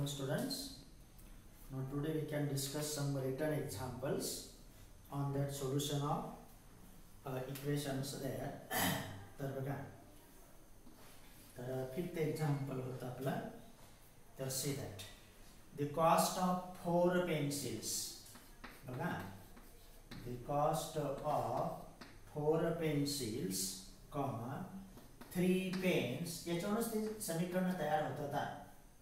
Welcome students. Now today we can discuss some written examples on that solution of equations there. तर बघा, तर fifth example होता आपला. तर see that the cost of 4 pencils. बघा, the cost of 4 pencils, 3 pens. याच्यावरूनच ते समीकरण तयार होतात.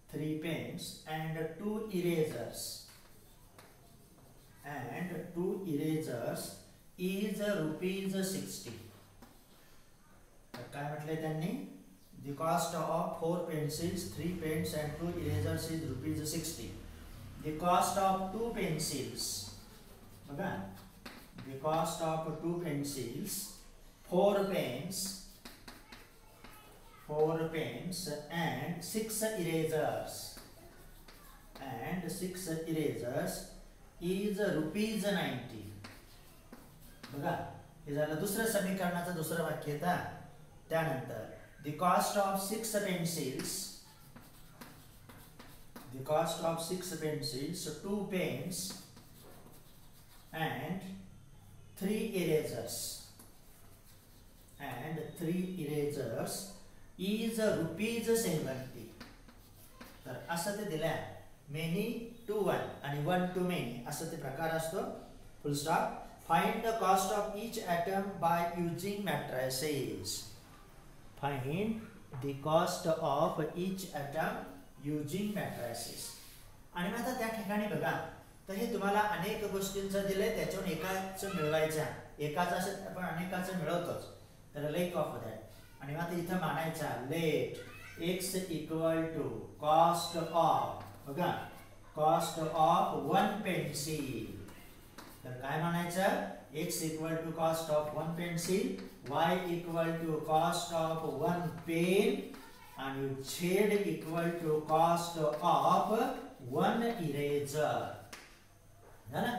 3 pens and 2 erasers is rupees 60. तर काय म्हटले त्यांनी? The cost of 4 pencils, 3 pens and 2 erasers is rupees 60. The cost of 2 pencils, बघा, the cost of 2 pencils, 4 pens and 6 erasers is rupees 90. बघा, हे झालं दुसरं समीकरणाचं दुसरं वाक्य था. त्यानंतर the cost of 6 pencils, 2 pens and 3 erasers is rupees 70. तर असं ते दिलंय. मेनी टू वन आणि वन टू मेनी असं ते प्रकार असतो. Full stop. Find the cost of each atom by using matrices. Find the cost of each atom using matrices. आणि मग आता त्या ठिकाणी बघा, तर हे तुम्हाला अनेक गोष्टींचं दिलंय, त्याच्यावर एकाच मिळवायचं. एकाच असं आपण अनेकाचं मिळवतोच. तर लेट ऑफ दॅट. आणि मग इथं मानायचा let x equal to cost of, बघा, कॉस्ट ऑफ 1 पेन्सिल. तर काय म्हणायचं? x equal to cost of 1 pencil, y equal to cost of 1 pen आणि z equal to cost of 1 eraser. झालं?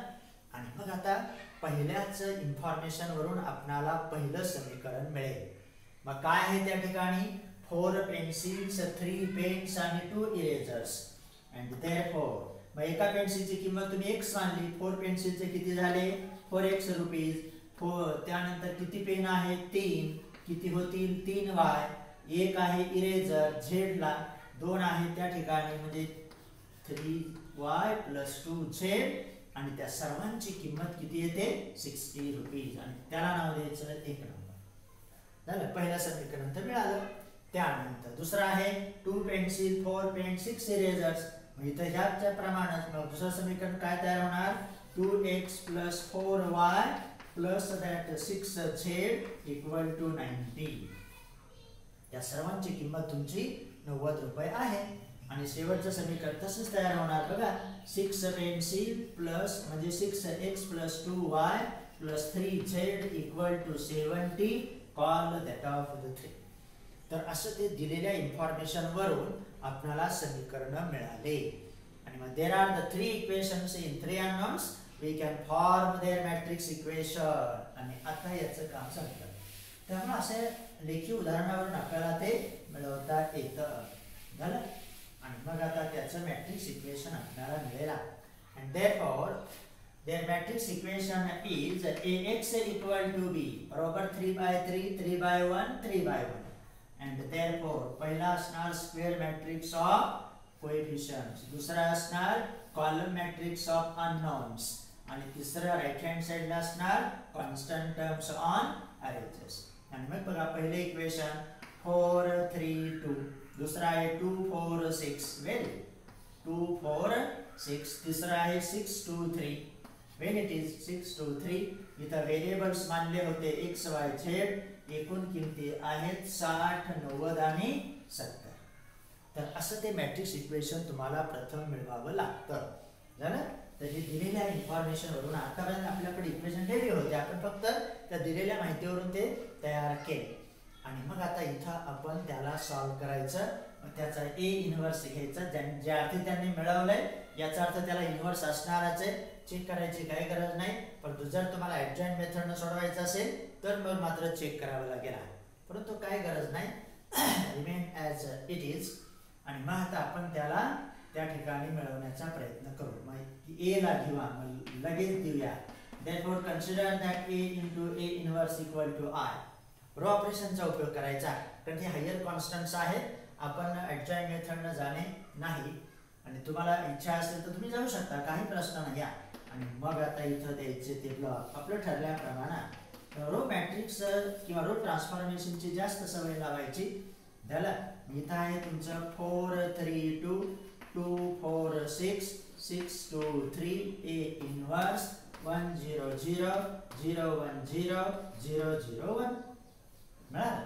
आणि मग आता पहिल्याच इन्फॉर्मेशन वरून आपल्याला पहिलं समीकरण मिळेल. मग काय आहे त्या ठिकाणी? 4 पेन्सिल्स, 3 पेन्स आणि 2 इरेजर्स. अँड देअरफॉर मग एका पेन्सिलची किंमत तुम्ही x मानली. 4 पेन्सिलचे किती झाले? 4x rupees. त्यानंतर किती पेन आहे? 3. किती होतील? 3y. एक आहे इरेजर z ला, 2 आहे त्या ठिकाणी, म्हणजे 3y + 2z. आणि त्या सर्वांची किंमत किती येते? 60 रुपीज. आणि त्याला नाव द्यायचं 1 नंबर. झालं? पहिलं समीकरण तर मिळालं. त्यानंतर दुसरं आहे 2 पेन्सिल, 4 पेन, 6 इरेजर्स. मग इथं ह्याच्या प्रमाणात मग दुसरं समीकरण काय तयार होणार? 2x + 4y + that 6z = 90. या सर्वांची किंमत तुमची 90 रुपये आहे. आणि शेवटचं समीकरण तसंच तयार होणार. बघा, 6 पेन्सिल प्लस म्हणजे 6x + 2y + 3z = 70. Call that of the 3. तर असं ते दिलेल्या इन्फॉर्मेशन वरून आपल्याला समीकरण मिळाले. आणि मग there are the 3 equations in 3 unknowns. We can form their matrix equation. आणि आता याचं काम सांगतात. त्यामुळे असे लेखी उदाहरणावरून आपल्याला ते मिळवता येतं. झालं? आणि मग आता त्याचं मॅट्रिक्स इक्वेशन आपल्याला मिळेल. And therefore their matrix equation is ax equal to b, बरोबर 3/3, 3/1, 3/1. and therefore पहिला असणार स्क्वेअर मॅट्रिक्स ऑफ कोएफिशियंट्स, दुसरा असणार कॉलम मॅट्रिक्स ऑफ अननोन्स आणि तिसरा राइट हँड साइडला असणार कॉन्स्टंट टर्म्स ऑन अरेंजेस. आणि मग बघा, पहिले इक्वेशन 4 3 2, दुसरा आहे 2 4 6, वेल 2 4 6, तिसरा आहे 6 2 3. when it is 6 2 3, इथं व्हेरिएबल्स मानले होते x y z. एकूण किमती आहेत 60 90 आणि 70. तर असं ते मॅट्रिक्स इक्वेशन तुम्हाला प्रथम मिळवावं लागतं. झालं? तर हे दिलेल्या इन्फॉर्मेशन वरून आतापर्यंत आपल्याकडे इक्वेशन ठेवली होती. आपण फक्त त्या दिलेल्या माहितीवरून ते तयार केले. आणि मग आता इथं आपण त्याला सॉल्व्ह करायचं. त्याचा a इन्व्हर्स घ्यायचा. ज्या अर्थी त्यांनी मिळवलंय याचा अर्थ त्याला इन्व्हर्स असणारच आहे. चेक करायची काही गरज नाही. परंतु जर तुम्हाला ॲडजॉइंट मेथडने सोडवायचं असेल तर मग मात्र चेक करावं लागेल. परंतु काही गरज नाही. Remain as it is. आणि मग आता आपण त्याला त्या ठिकाणी मिळवण्याचा प्रयत्न करू. मग ए ला घेऊ मग लगेच देऊया. Therefore consider that a into a inverse equal to I. Row ऑपरेशनचा उपयोग करायचा कारण हे हायर कॉन्स्टंट्स आहेत. आपण ॲडजॉइन मेथडनं जाणे नाही आणि तुम्हाला इच्छा असेल तर तुम्ही जाऊ शकता, काही प्रश्न नाही. आणि मग आता इथं द्यायचे ते ब्लॉक आपलं ठरल्याप्रमाणे रो मॅट्रिक्स किंवा रो ट्रान्सफॉर्मेशनची जास्त सवय लावायची. झालं इथं आहे तुमचं 4 3 2 2 4 6 6 2 3 a इनवर्स 1 0 0 0 1 0 0 0 1 मिळालं.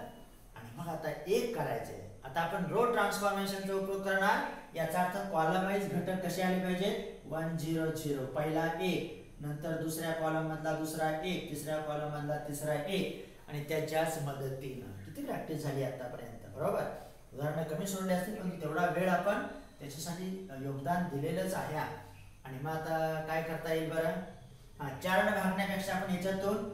आणि मग आता एक करायचे. आता आपण रो ट्रान्सफॉर्मेशनचा उपयोग करणार. याचा अर्थ कॉलम वाईज घटक कसे आले पाहिजे 1 0 0 पहिला 1, नंतर दुसऱ्या कॉलम मधला दुसरा 1, तिसऱ्या कॉलम मधला तिसरा 1 आणि त्याच्याच मदतीनं. किती प्रॅक्टिस झाली आतापर्यंत बरोबर. उदाहरणं कमी सोडले असतील पण तेवढा वेळ आपण त्याच्यासाठी योगदान दिलेलंच आहे. आणि मग आता काय करता येईल बरं. 4 न भागण्यापेक्षा आपण याच्यातून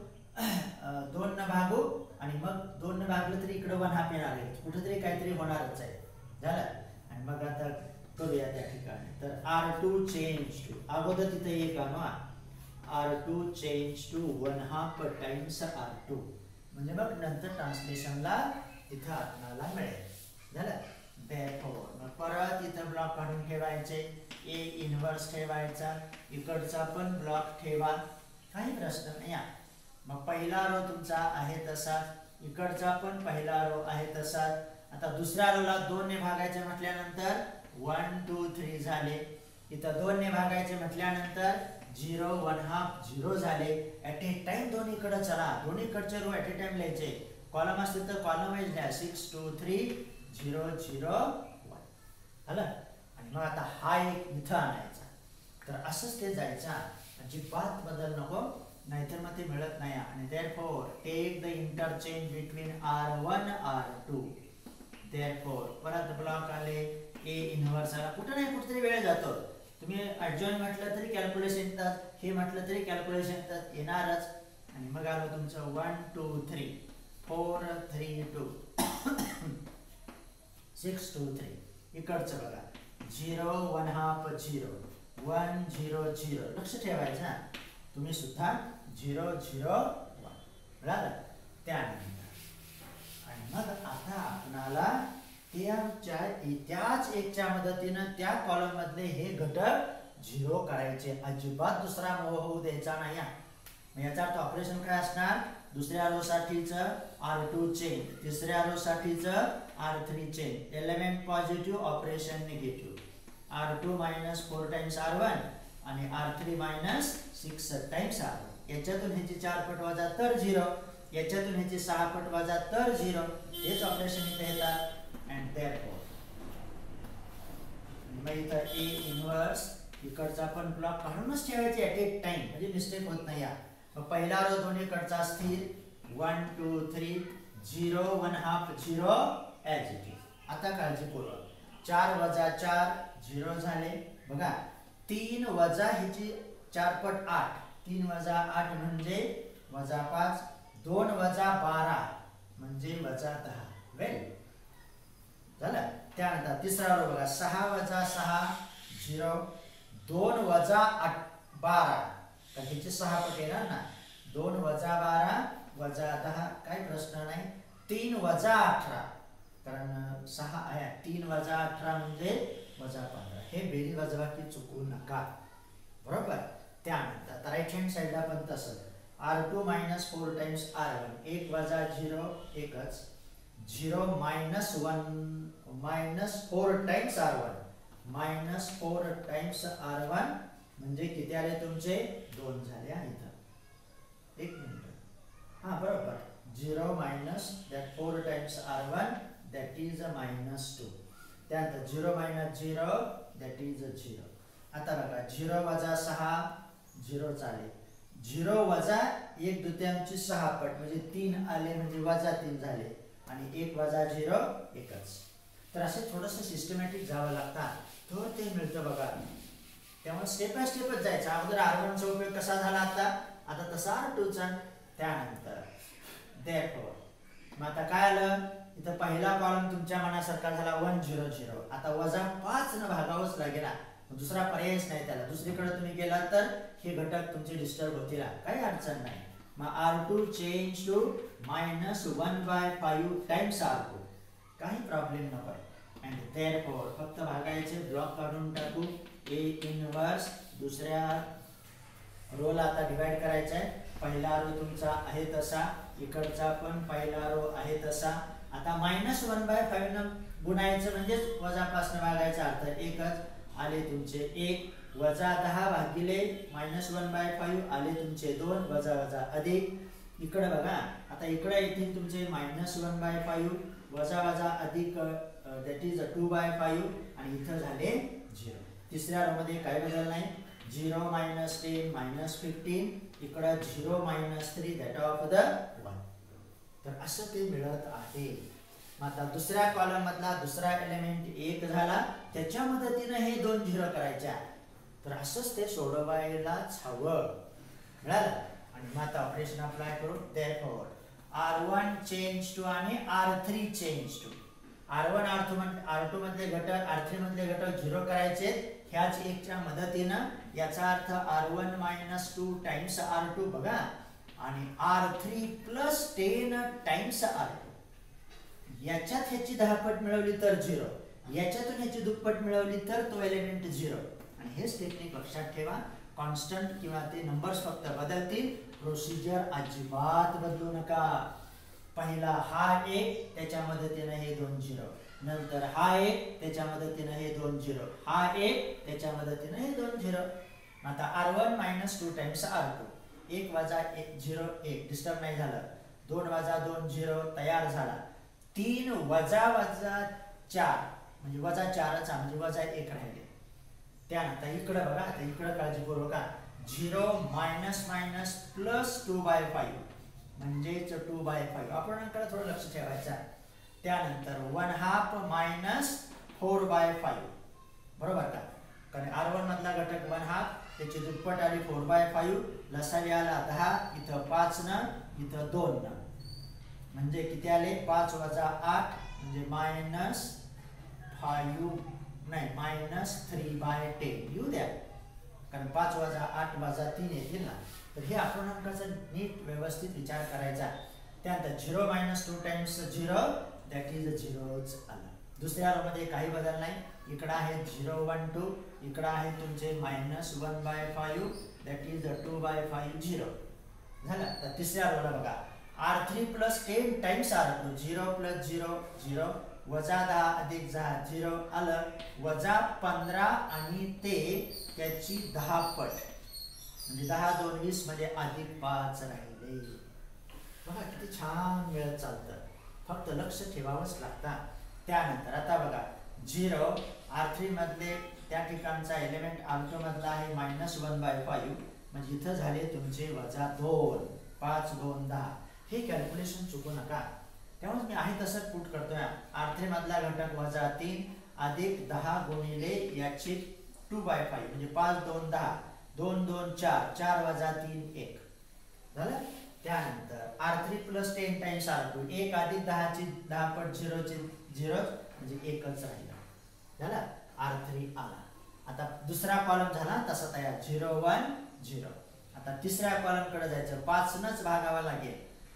2 न भागू आणि मग 2 न भागलं तरी इकडे 1 हाफ येणार आहे, कुठेतरी काहीतरी होणारच आहे. झालं. आणि मग आता करूया त्या ठिकाणी. तर R2 चेंज टू अगोदर तिथे एक आणू R2 change to 1 half times R2 म्हणजे मग नंतर ट्रान्सलेशनला तिथं आपल्याला मिळेल. झालं. Therefore मग परत इथं ब्लॉक काढून ठेवायचे. A इनवर्स ठेवायचा, इकडचा पण ब्लॉक ठेवा, काही प्रश्न नाही. मग पहिला रो तुमचा आहे तसा, इकडचा पण पहिला रो आहे तसा. आता दुसऱ्या रोला 2 ने भागायचे म्हटल्यानंतर 1 2 3 झाले. इथं 2 ने भागायचे म्हटल्यानंतर 0 1 हाफ 0 झाले. ॲट ए टाइम दोन्हीकडे चला, दोन्हीकडचे रो ॲट ए टाइम लिहायचे. कॉलम असतील तर कॉलम वाईज लिहा 6 2 3 0 0 1 झालं. आणि मग आता हा एक इथं आणायचा. तर असंच ते जायचं, अजिबात बदल नको नाहीतर मग ते मिळत नाही. आणि therefore take the interchange between R1 R2. therefore परत ब्लॉक आले. A इनवर्स आला. कुठे नाही कुठेतरी वेळ जातो. तुम्ही ॲडजॉइन म्हटलं तरी कॅल्क्युलेशन येतात, हे म्हटलं तरी कॅल्क्युलेशन येतात, येणारच. आणि मग आलं तुमचं 1 2 3 4 3 2 6 2 3 इकडचं बघा 0 1 हाफ 0 1 0 0 लक्ष ठेवायचं तुम्ही सुद्धा 0 0 1 मिळालं. त्यानंतर आणि मग आता आपणाला त्याच एकच्या मदतीनं त्या कॉलम मधले हे घटक 0 करायचे. अजिबात दुसरा मोह होऊ द्यायचा नाही. याचा अर्थ ऑपरेशन काय असणार. दुसऱ्या रो साठीचं R2 चेंज, तिसऱ्या रो साठीचं R3 change. Element positive operation negative. R2 minus 4 times R1 आणि R3 मायनस 6 टाइम्स R1. याच्यातून ह्याची 4 पट वजा तर 0, याच्यातून ह्याची 6 पट वजा तर 0. हेच ऑपरेशन इथे येतात. अँड therefore मग इथं A इनवर्स इकडचा पण ब्लॉक काढूनच ठेवायचे ॲट ए टाइम म्हणजे मिस्टेक होत नाही. मग पहिला रो दोन्हीकडचा स्थिर 1 2 3 0 1 हाफ 0 ॲज इट इज. आता काळजीपूर्वक 4 वजा 4 0 झाले. बघा 3 वजा ह्याची 4 पट 8, 3 वजा 8 म्हणजे वजा 5, 2 वजा 12 म्हणजे वजा 10. वेल झालं. त्यानंतर तिसरा रो बघा 6 वजा 6 0, 2 वजा 12 तर ह्याची 6 पट येणार ना. 2 वजा 12 वजा 10 काही प्रश्न नाही. 3 वजा 18 कारण 6 आहे. 3 वजा 18 म्हणजे वजा 15. हे बेरीज वजाबाकी चुकवू नका बरोबर. त्यानंतर राईट हँड साईडला पण तसं R2 मायनस 4 टाइम्स R1 1 वजा 0 एकच 0 minus 1 minus 4 times R1 minus 4 times R1 म्हणजे किती आले तुमचे 2 झाले. इथं एक मिनिट हा बरोबर 0 minus that 4 times R1 that is minus 2. त्यानंतर 0 मायनस 0 दॅट इज 0. आता बघा 0 वजा 6 0 चालेल. 0 वजा 1/2 6 पट म्हणजे 3 आले म्हणजे वजा 3 झाले आणि 1 वजा 0 एकच. तर असे थोडंसं सिस्टमॅटिक जावं लागतं तर ते मिळतं बघा. त्यामुळे स्टेप बाय स्टेपच जायचं. अगोदर R1 चा उपयोग कसा झाला आता तसा R2 चा. त्यानंतर therefore मग आता काय आलं इथं पहिला कॉलम तुमच्या मनासारखा झाला 1 0 0. आता वजा 5 न भागावंच लागेल, दुसरा पर्यायच नाही त्याला. दुसरीकडे तुम्ही गेलात तर हे घटक तुमचे डिस्टर्ब होतील, काही अडचण नाही. मग R2 change to -1/5 times R2, काही प्रॉब्लेम नको. अँड देअरफॉर फक्त भागायचे, ब्लॉक काढून टाकू. A इनवर्स दुसऱ्या रोला आता डिवाइड करायचा आहे. पहिला रो तुमचा आहे तसा, इकडचा पण पहिला रो आहे तसा. आता -1/5 न गुणायचं म्हणजे वजा 5 न भागायचा, अर्थ एकच आले तुमचे 1. वजा 10 भागिले -1/5 आले तुमचे 2. वजा वजा अधिक. इकडे बघा, आता इकडे येतील तुमचे -1/5 वजा वजा अधिक, दॅट इज 2/5 आणि इथं झाले 0. तिसऱ्या रो मध्ये काही बदल नाही. 0 -10 -15, इकडे 0 -3 दॅट ऑफ द 1. तर असं ते मिळत आहे. मग आता दुसऱ्या कॉलम मधला दुसरा एलिमेंट 1 झाला, त्याच्या मदतीने हे 2 0 करायच्या. तर असंच ते सोडवायलाच हवं. मिळालं. आणि मग आता ऑपरेशन अप्लाय करू. देअरफॉर R1 चेंज टू आणि R3 change to. R1 R2 मधले घटक, R3 मधले घटक 0 करायचे ह्याच 1 च्या मदतीनं. याचा अर्थ R1 - 2 टाइम्स R2 बघा, आणि R3 + 10 टाइम्स R2. याच्यात ह्याची 10 पट मिळवली तर 0, याच्यातून ह्याची दुप्पट मिळवली तर तो एलिमेंट 0. आणि हेच टेक्निक लक्षात ठेवा. कॉन्स्टंट किंवा ते नंबर्स फक्त बदलतील, प्रोसिजर अजिबात बदलू नका. पहिला हा 1, त्याच्या मदतीने हे 2 0, नंतर हा 1, त्याच्या मदतीने हे 2 0, हा 1, त्याच्या मदतीने हे 2 0. आता R1 - 2 टाइम्स R2. 1 वजा 1 0 1 डिस्टर्ब नाही झालं. 2 वजा 2 0 तयार झाला. 3 वजा वजा 4 म्हणजे वजा 4च, म्हणजे वजा 1 राहिले. त्यानंतर इकडे बघा, आता इकडे काळजीपूर्वक 0 - +2/5 म्हणजेच 2/5. आपण थोडं लक्ष ठेवायचं. त्यानंतर 1/2 - 4/5 बरोबर का? कारण R1 मधला घटक 1/2, त्याची दुप्पट आली 4/5. लसावी आला 10, इथं 5 न, इथं 2 न, म्हणजे किती आले? 5 वजा 8 म्हणजे -3/10 येऊ द्या, कारण 5 वजा 8 वजा 3 येतील ना. तर हे आपण अंकाचा नीट व्यवस्थित विचार करायचा. त्यानंतर 0 - 2 टाइम्स 0 दॅट इज 0च आला. दुसऱ्या रो मध्ये काही बदल नाही. इकडे आहे 0 1 2, इकडे आहे तुमचे -1/5 दॅट इज 2/5 0 झालं. तर तिसऱ्या रोला बघा, R3 + 10 टाइम्स R2. 0 + 0 0, वजा 10 अधिक 10 0 आलं. वजा 15 आणि ते त्याची 10 पट म्हणजे 10 2 20 म्हणजे अधिक 5 राहिले. बघा किती छान मिळत चालतं, फक्त लक्ष ठेवावंच लागतं. त्यानंतर आता बघा 0 R3 मधले त्या ठिकाणचा एलिमेंट R2 मधला आहे -1/5 म्हणजे इथं झाले तुमचे वजा 2. 5 2 10. हे कॅल्क्युलेशन चुकू नका. त्यामुळे मी आहे तसंच पुट करतोय. R3 मधला घटक वजा 3 अधिक 10 गुणिले याची 2/5 म्हणजे 5 2 10, 2 2 4, 4 वजा 3 1 झालं. त्यानंतर R3 + 10 टाइम्स R2. 1 अधिक 10 ची 10 पट 0 ची 0 म्हणजे 1च राहिला. झालं. R3 आला. आता दुसरा कॉलम झाला तसा तयार. 0 1 0. आता तिसऱ्या कॉलम कडे जायचं. 5 नच भागावा लागेल.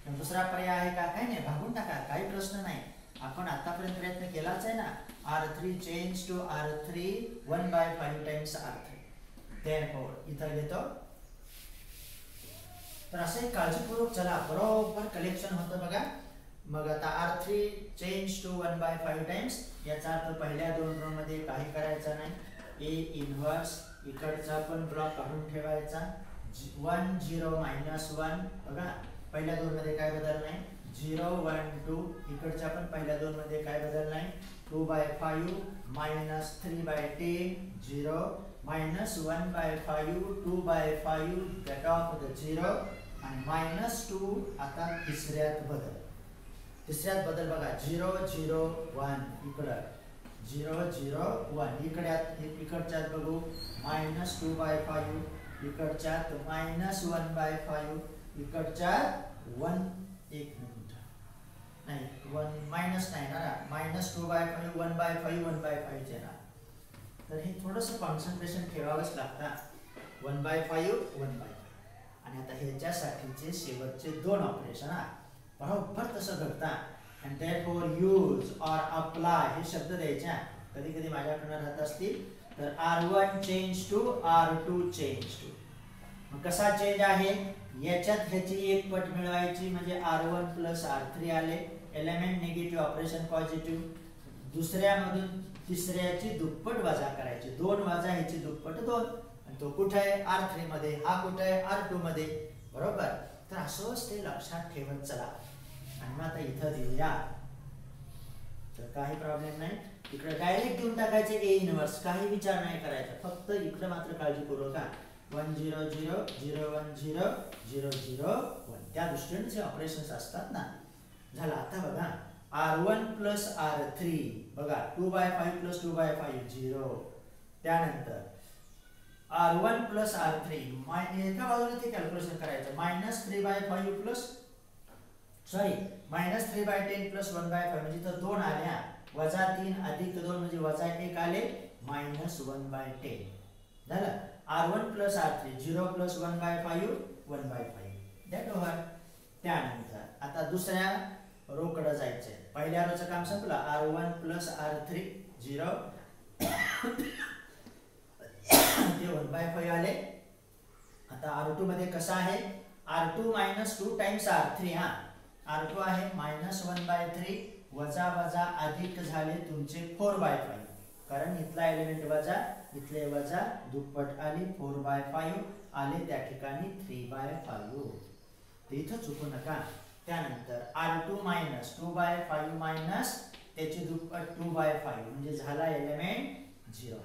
दुसरा पर्याय आहे का? काही नाही, भागून टाका, काही प्रश्न नाही. आपण आतापर्यंत प्रयत्न केलाच आहे ना. R3 change to R3 1/5 times R3. Therefore इथं घेतो. तर असं काळजीपूर्वक चला, बरोबर कलेक्शन होतं बघा. मग आता R3 चेंज टू 1/5 टाइम्स, याचा अर्थ पहिल्या 2 रो मध्ये काही करायचं नाही. A इनवर्स इकडचा पण ब्लॉक काढून ठेवायचा. 1 0 -1 बघा, पहिल्या 2 मध्ये काय बदल नाही. 0 1 2 इकडच्या पण पहिल्या 2 मध्ये काय बदल नाही. 2/5 -3/10 0 -1/5 2/5 दॅट ऑफ द 0 आणि -2. आता तिसऱ्यात बदल बघा. 0 0 1 इकडं 0 0 1 इकडच्यात बघू -2/5 इकडच्यात -1/5 इकडच्यात 1 1 मिनिट नाही 1 मायनस नाही ना, -2/5 1/5 1/5 येणार. तर हे थोडंसं कॉन्सन्ट्रेशन ठेवावंच लागतं. 1/5 1/5. आणि आता ह्याच्यासाठीचे शेवटचे दोन ऑपरेशन बरोबर तसं घडतात. And therefore use or apply हे शब्द द्यायचे. कधी कधी माझ्याकडनं राहत असतील तर R1 change to R2 change to. मग कसा चेंज आहे, याच्यात ह्याची एक पट मिळवायची म्हणजे R1 प्लस R3 आले, एलिमेंट निगेटिव्ह ऑपरेशन पॉझिटिव्ह. दुसऱ्यामधून तिसऱ्याची दुप्पट वजा करायची, 2 वजा ह्याची दुप्पट 2. आणि तो कुठे आहे R3 मध्ये, हा कुठे आहे R2 मध्ये. बरोबर. तर असंच ते लक्षात ठेवत चला. आणि मग आता इथं देऊया तर काही प्रॉब्लेम नाही. इकडे डायरेक्ट देऊन टाकायचे ए इनवर्स, काही विचार नाही करायचा. फक्त इकडे मात्र काळजीपूर्वक 1 0 0 0 1 0 0 0 1 त्या दृष्टीने जे ऑपरेशन्स असतात ना. झालं. आता बघा R1 प्लस R3 बघा 2/5 प्लस 2/5 0. त्यानंतर R1 प्लस R3 एका बाजूने ते कॅल्क्युलेशन करायचं. -3/5 प्लस -3/10 प्लस 1/5 म्हणजे तर 2 आल्या, -3 अधिक 2 म्हणजे -1 आले, -1/10 झालं. R1 plus R3 0 plus 1/5 1/5 that over. त्यानंतर आता दुसऱ्या रोकडं जायचंय. पहिल्या रोचं काम संपलं. R1 प्लस R3 0 ते 1/5 आले. आता R2 मध्ये कसं आहे, R2 -2 टाइम्स R3 R2 आहे -1/3 वजा वजा अधिक झाले तुमचे 4/5. कारण इथला एलिमेंट वजा इथले वजा दुप्पट आली 4/5 आले, त्या ठिकाणी 3/5. इथं चुकू नका. त्यानंतर R2 मायनस 2/5 मायनस त्याची दुप्पट 2/5 म्हणजे झाला एलिमेंट 0.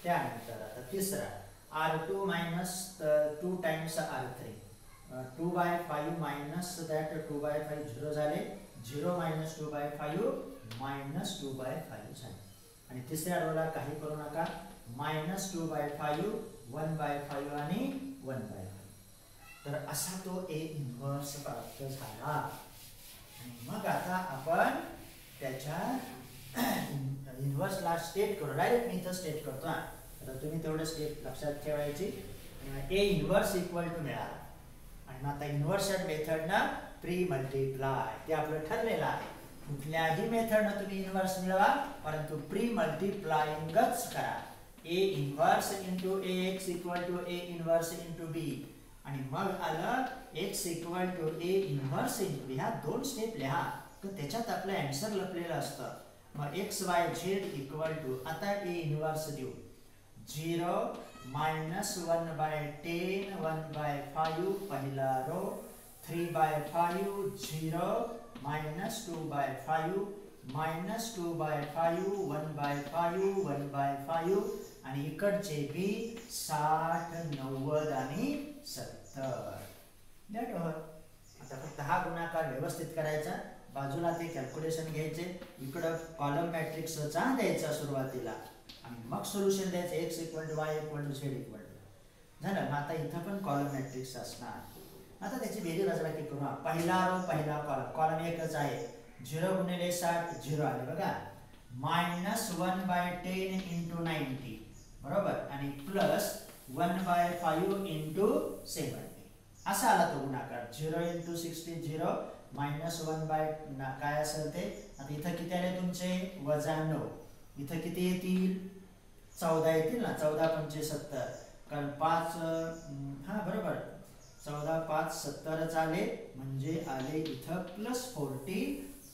त्यानंतर आता तिसरा R2 minus 2 times R3 2/5 minus that 2/5 0 झाले, 0 मायनस 2/5 मायनस 2/5 झाले. आणि तिसऱ्या रोला काही करू नका, -2/5 1/5 आणि 1/5. तर असा तो ए इन्व्हर्स प्राप्त झाला. आणि मग आता आपण त्याच्या इन्व्हर्सला स्टेट करू. डायरेक्ट मी इथं स्टेट करतो. तर तुम्ही तेवढं स्टेप लक्षात ठेवायची. ए इन्व्हर्स इक्वल टू मिळाला. आणि मग आता इन्व्हर्शन मेथडनं प्री मल्टिप्लाय ते आपलं ठरलेलं आहे. कुठल्याही मेथडनं तुम्ही इन्व्हर्स मिळवा, परंतु प्री मल्टिप्लाइंगच करा. A inverse into A X equal to A inverse into B. आणि मग आलं X equal to A inverse into B. ह्या 2 स्टेप लिहा तर त्याच्यात आपलं आन्सर लपलेलं असतं. मग x y z equal to आता ए इन्व्हर्स देऊ 0 -1/10 1/5 पहिला रो, 3/5 0 -2/5 -2/5 1/5 1/5 आणि इकडचे बी 60 90 आणि 70 दॅट ओव्हर. आता फक्त हा गुणाकार व्यवस्थित करायचा. बाजूला ते कॅल्क्युलेशन घ्यायचे, इकडं कॉलम मॅट्रिक्सचा द्यायचा सुरुवातीला आणि मग सोल्युशन द्यायचं x equal to y equal to z equal to. झालं. मग आता इथं पण कॉलम मॅट्रिक्स असणार. आता त्याची बेरीज वजाबाकी करू. पहिला रो पहिला कॉलम, कॉलम एकच आहे. 0 गुणिले 60 0 आले बघा, -1/10 इंटू 90 बरोबर आणि प्लस 1/5 इंटू 70 असा आला तो गुणाकार. 0 इंटू 60 0 -1 काय असेल ते. आता इथं किती आले तुमचे -9. इथं किती येतील 14 येतील ना. 14 5 70 कारण 5 बरोबर 14 5 70 आले म्हणजे आले इथं +40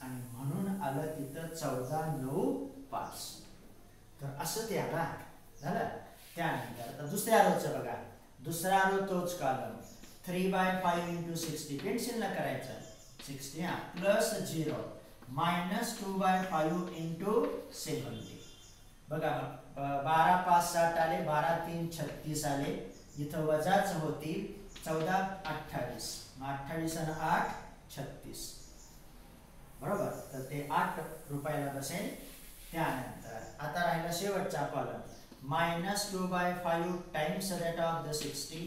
आणि म्हणून आलं तिथं 14 9 5. तर असं ते आला. झालं. त्यानंतर आता दुसऱ्या रोचं बघा. दुसरा रो तोच कॉलम 3/5 इंटू 60 पेन्सिलला करायचं 60 प्लस 0 -2/5 इंटू 70 बघा. 12 5 60 आले, 12 3 36 आले. इथं वजाच होतील 14 28 28 आणि 8 36 बरोबर. तर ते 8 रुपयाला बसेल. त्यानंतर आता राहिला शेवटचा column -2/5 times rate of the 60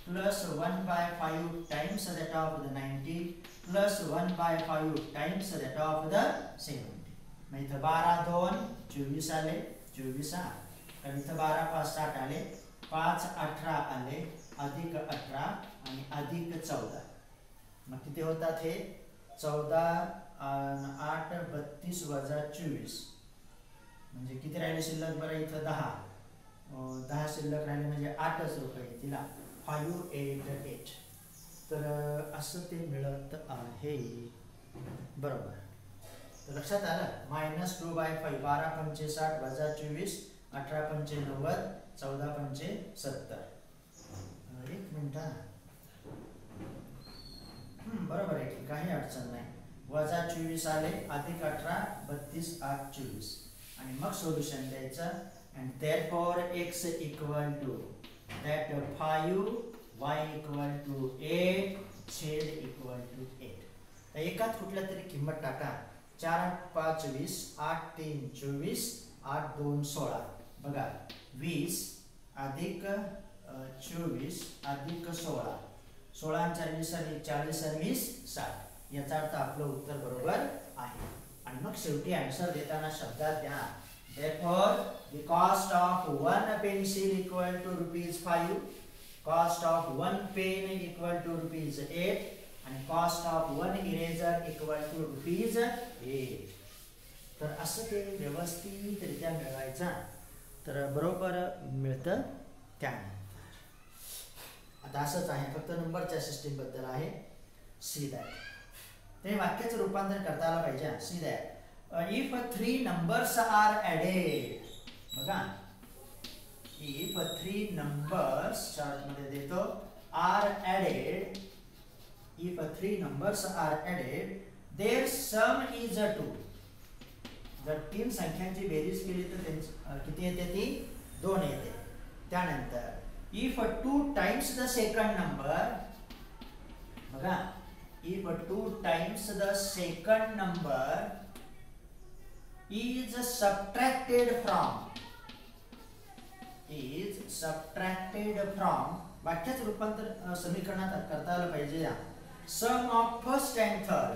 plus 1/5 times that of the 90 plus 1/5 times that of the 70. मग इथं 12 2 24 आले, 24 8. तर इथं 12 5 60 आले, 5 18 आले, अधिक 18 आणि अधिक 14. मग किती होतात हे? 14 8 32 वजा 24 म्हणजे किती राहिले शिल्लक? बरं इथं 10 शिल्लक राहिले म्हणजे 8च रुपये तिला 588. तर असं ते मिळत आहे. बरोबर. तर लक्षात आलं? -2/5 12 पंचे 60 वजा 24 18 पंचे 90 14 पंचे 70. एक मिनिट. बरोबर आहे की काही अडचण नाही. वजा 24 आले, अधिक 18 32 8 24 आणि मग सोल्युशन द्यायचं. and therefore x equal to that 5 y equal to 8 z equal to 8. तर एकात कुठल्या तरी किंमत टाका. 4 5 20 8 3 24 8 2 16. बघा 20 अधिक 24 अधिक 16 16 4 20 40 20 60. याचा अर्थ आपलं उत्तर बरोबर आहे. आणि मग शेवटी आन्सर देताना शब्दात द्या. Therefore, the cost of one pencil equal to ₹5, cost of one pen equal to ₹8, and cost of one eraser equal to ₹8. तर असं ते व्यवस्थितरित्या मिळवायचं. तर बरोबर मिळतं त्यानंतर. आता असंच आहे, फक्त नंबरच्या सिस्टीम बद्दल आहे. See that. ते वाक्याचं रूपांतर करता आलं पाहिजे. See that. If 3 numbers are added, बघा if 3 numbers चार्ट मध्ये देतो are added, if 3 numbers are added their sum is 2. जर 3 संख्यांची बेरीज केली तर किती येते? ती 2 येते. त्यानंतर if 2 times the second number, बघा if 2 times the second number is subtracted from वाक्याचं रूपांतर समीकरणात करता आलं पाहिजे. Sum of first and third,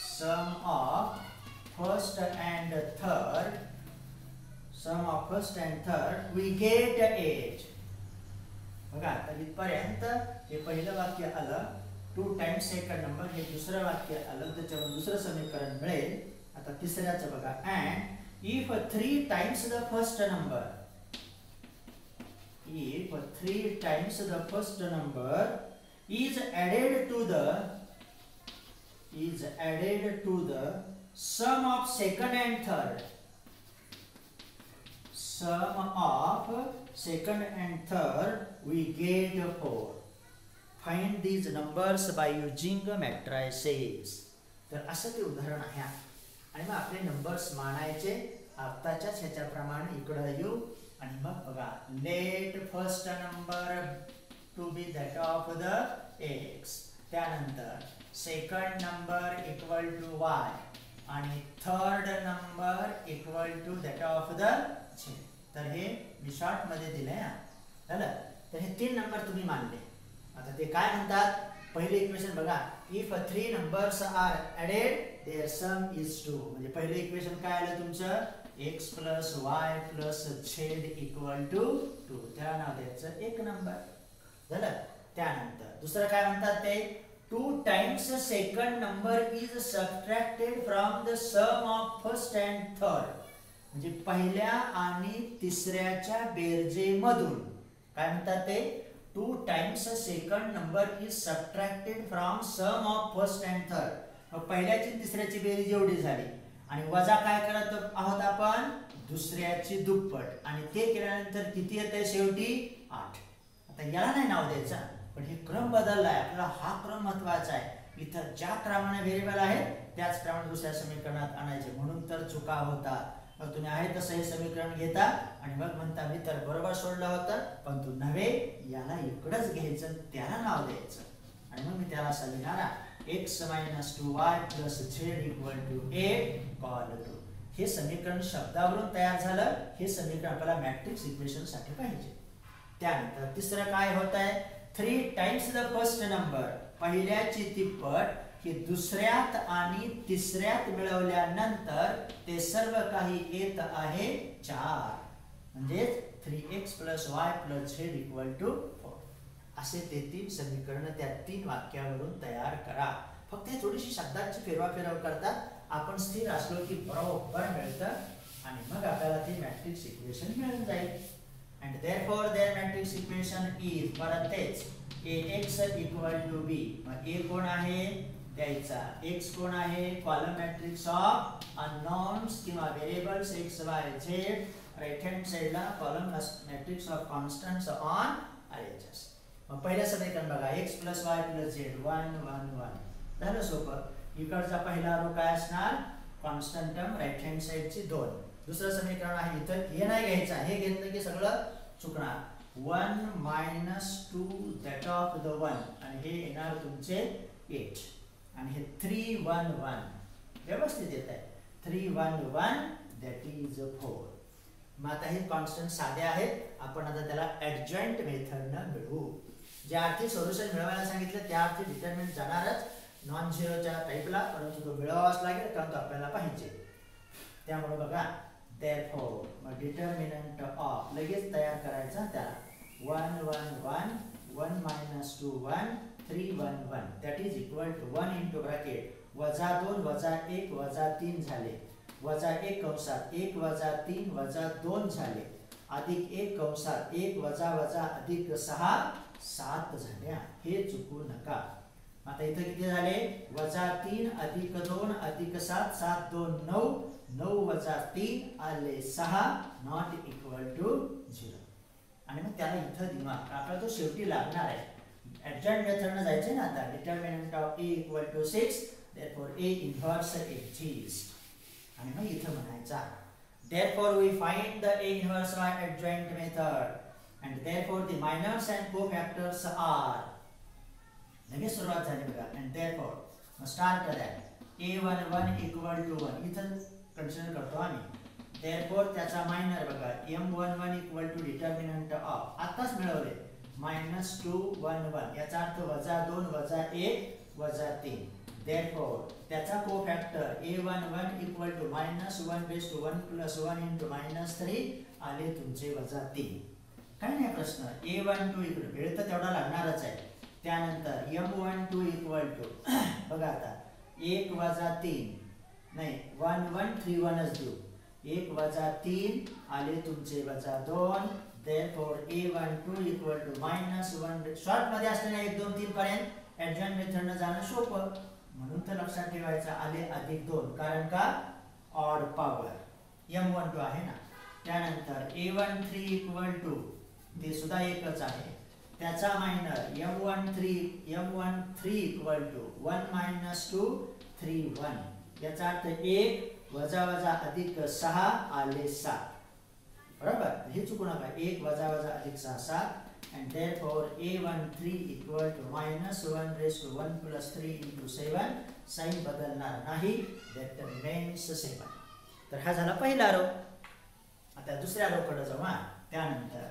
sum of first and third we get 8. बघा तर इथपर्यंत हे पहिलं वाक्य आलं. 2 times सेकंड नंबर हे दुसरं वाक्य आलं. त्याच्यावर दुसरं समीकरण मिळेल. आता तिसऱ्याचं बघा. and if 3 times the first number, if 3 times the first number is added to the sum of second and third, we get 4. Find these numbers by using matrices. तर असं ते उदाहरण आहे. आणि मग आपले नंबर्स मानायचे आताच्याच ह्याच्याप्रमाणे इकडे येऊ. आणि मग बघा let first number to be that of the X, त्यानंतर second number equal to Y आणि third number equal to that of the Z. तर हे मी शॉर्ट मध्ये दिलंय. झालं. तर हे 3 नंबर तुम्ही मानले. आता ते काय म्हणतात? पहिले इक्वेशन बघा. If 3 numbers are added their sum is 2. म्हणजे पहिले इक्वेशन काय आलं तुमचं? x plus y plus z equal to 2. त्याला नाव द्यायचं 1 नंबर. झालं. त्यानंतर दुसरं काय म्हणतात ते? 2 times second number is subtracted from the sum of first and third. म्हणजे पहिल्या आणि तिसऱ्याच्या बेरजेमधून काय म्हणतात ते? 2 times second number is subtracted from sum of first and third. मग पहिल्याची तिसऱ्याची बेरीज एवढी झाली आणि वजा काय करत आहोत आपण? दुसऱ्याची दुप्पट. आणि ते केल्यानंतर किती येते शेवटी? 8. आता याला नाही नाव द्यायचं, पण हे क्रम बदललाय. आपल्याला हा क्रम महत्वाचा आहे. इथं ज्या क्रमाने व्हेरिएबल आहेत त्याच क्रमाने दुसऱ्या समीकरणात आणायचे. म्हणून तर चुका होतात. मग तुम्ही आहे तसं हे समीकरण घेता आणि मग म्हणता मी तर बरोबर सोडलं होतं, पण तू नव्हे, याला इकडंच घ्यायचं, त्याला नाव द्यायचं. आणि मग मी त्याला असं लिहिणारा x minus 2y plus z equal to 8 call 2. हे समीकरण शब्दावरून तयार झालं. हे समीकरण आपल्याला मॅट्रिक्स इक्वेशन साठी पाहिजे. त्यानंतर तिसरं काय होत आहे 3 टाइम्स द फर्स्ट नंबर पहिल्याची तिप्पट ही दुसऱ्यात आणि तिसऱ्यात मिळवल्यानंतर ते सर्व काही येत आहे 4 म्हणजे 3x + y + z = 4 असे ते 3 समीकरण त्या 3 वाक्यावरून तयार करा. फक्त हे थोडीशी शब्दांची फेरवाफेरव करतात आपण स्थिर असलो की बरोबर मिळतं आणि मग आपल्याला ती मॅट्रिक्स इक्वेशन मिळून जाईल. and therefore their matrix equation is परत तेच ax = b. मग a कोण आहे द्यायचा x कोण आहे कॉलम मॅट्रिक्स ऑफ अननोन्स किंवा variables x y z right hand साइडला column matrix of constants on RHS. मग पहिल्या समीकरण बघा x + y + z 1 1 1 झालं सोपं. इकडचा पहिला रो काय असणार कॉन्स्टंट टर्म राइट हँड साइडची 2. दुसरं समीकरण आहे इथं हे नाही घ्यायचं हे घेतलं की सगळं चुकणार 1 - 2 that of the 1 आणि हे येणार तुमचे 8 आणि हे 3 1 1 व्यवस्थित येत आहे 3 1 1 that is 4. मग आता हे कॉन्स्टंट साधे आहेत आपण आता त्याला ऍडजॉइंट मेथडनं मिळवू. जे आर्थिक सोल्युशन मिळवायला सांगितलं त्या अर्थी डिटरमिनंट जाणारच नॉन झिरोच्या टाइपला परंतु तो मिळवावाच लागेल कारण तो आपल्याला पाहिजे. त्यामुळे बघा therefore मग डिटरमिनंट ऑफ लगेच तयार करायचा त्याला 1 1 1 1 - 2 1 3 1 1 that is equal to 1 into bracket -2 -1 -3 झाले -1 कंसात 1 -3 -2 झाले अधिक 1 कंसात 1 अधिक 6 7 झाल्या. हे चुकू नका. आता इथे किती झाले -3 अधिक 2 अधिक 7 7 2 9 9 - 3 आले 6 नॉट इक्वल टू 0. आणि मग त्याला इथं दिमाग आपला तो शेवटी लागणार आहे. ऍडजॉइंट मेथडनं जायचे ना आता determinant of a = 6 therefore a inverse exists आणि मग इथं म्हणायचा therefore we find the a inverse by adjoint method and therefore the minors and cofactors are लगेच सुरुवात झाली बघा and therefore स्टार्ट करा a11 = 1 इथं कन्सिडर करतो आम्ही therefore त्याचा मायनर बघा m11 = डिटरमिनंट ऑफ आताच मिळवले -2 1 1 याचा अर्थ -2 -1 -3 therefore त्याचा कोफॅक्टर a11 = -1 + 1 + 1 × -3 आले तुमचे -3. काय नाही प्रश्न a12 इकडे वेळ तर तेवढा लागणारच आहे. त्यानंतर m12 बघा आता 1 - 3 नाही 1 1 3 1च देऊ 1 - 3 आले तुमचे -2 therefore a12 = -1 शॉर्ट मध्ये असलेल्या 1 2 3 पर्यंत ऍडजॉइंट मेथडनं जाणं सोपं म्हणून तर लक्षात ठेवायचं आले +2 कारण का ऑड पॉवर m12 आहे ना. त्यानंतर a13 ते सुद्धा एकच आहे त्याचा मायनर m13 = 1 - 2 3 1 याचा अर्थ 1 - अधिक 6 आले 7 बरोबर. हे चुकू नका 1 - अधिक 6 7 and therefore a13 = -1 raised to 1 + 3 × 7 sign बदलणार नाही that remains 7. तर हा झाला पहिला रो. आता दुसऱ्या रो कडे जाऊ. त्यानंतर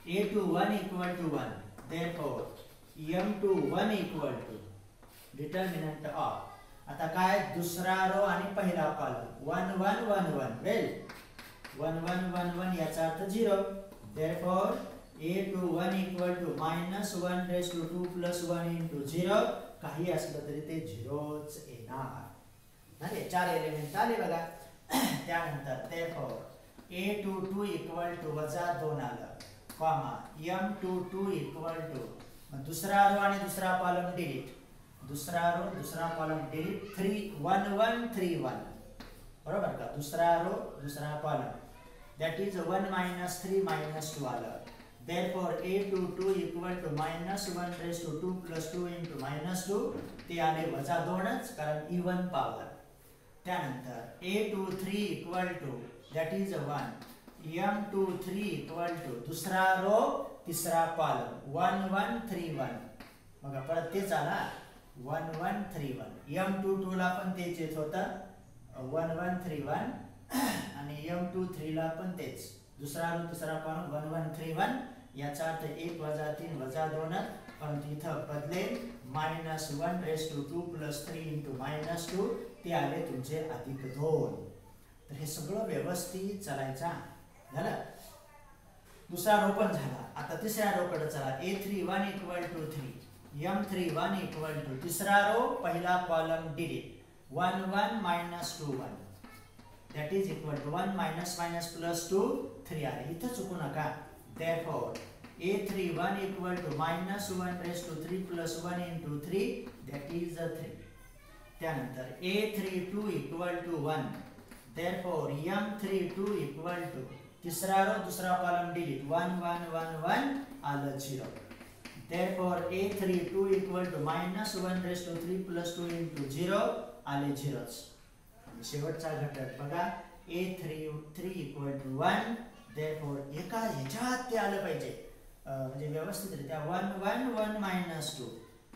a21 = 1 therefore m21 = determinant of आता काय दुसरा रो आणि पहिला कॉलम 1 1 1 1 वेल 1 1 1 1 याचा अर्थ 0 therefore a21 = -1 raised to 2 + 1 × 0 काही असलं तरी ते 0च येणार. झाले 4 एलिमेंट आले बघा. त्यानंतर therefore a22 = -2 आलं कॉमा m22 मग दुसरा रो आणि दुसरा कॉलम डिलीट दुसरा रो दुसरा कॉलम डिलीट 3 1 1 3 1 बरोबर का. दुसरा रो दुसरा कॉलम that is 1 - 3 - 2 आलं therefore a22 = -1 raised to 2 + 2 × -2 ते आले -2च कारण इवन पॉवर. त्यानंतर a23 that is 1 m23 दुसरा रो तिसरा कॉलम 1 1 3 1 बघा परत तेच आला 1 1 3 1 m22 ला पण तेच येत होतं 1 1 3 1 आणि m23 ला पण तेच दुसरा रो तिसरा कॉलम 1 1 3 1 याचा अर्थ 1 वजा 3 वजा 2, परंतु इथं बदलेल -1^2 + 3 × -2 ते आले तुमचे +2. तर हे सगळं व्यवस्थित चालायचं झालं. दुसरा रो पण झाला. आता तिसऱ्या रो कडे चला. A31 = 3, M31 = तिसरा रो पहिला column delete 1 1 -2 1 that is equal to 1 minus minus plus 2 3 आले. इथं चुकू नका. Therefore A31 equal to -1^3 plus 1 into 3 that is 3. त्यानंतर A32 equal to 1. Therefore M32 equal to तिसरा रो दुसरा कॉलम डिलीट 1 1 1 1 आलं 0. Therefore A32 equal to -1^3 plus 2 into 0 आले 0च. शेवटचा घटक बघा A33 equal to 1. Therefore एका ह्याच्यात ते आलं पाहिजे म्हणजे व्यवस्थितरित्या 1 1 1 -2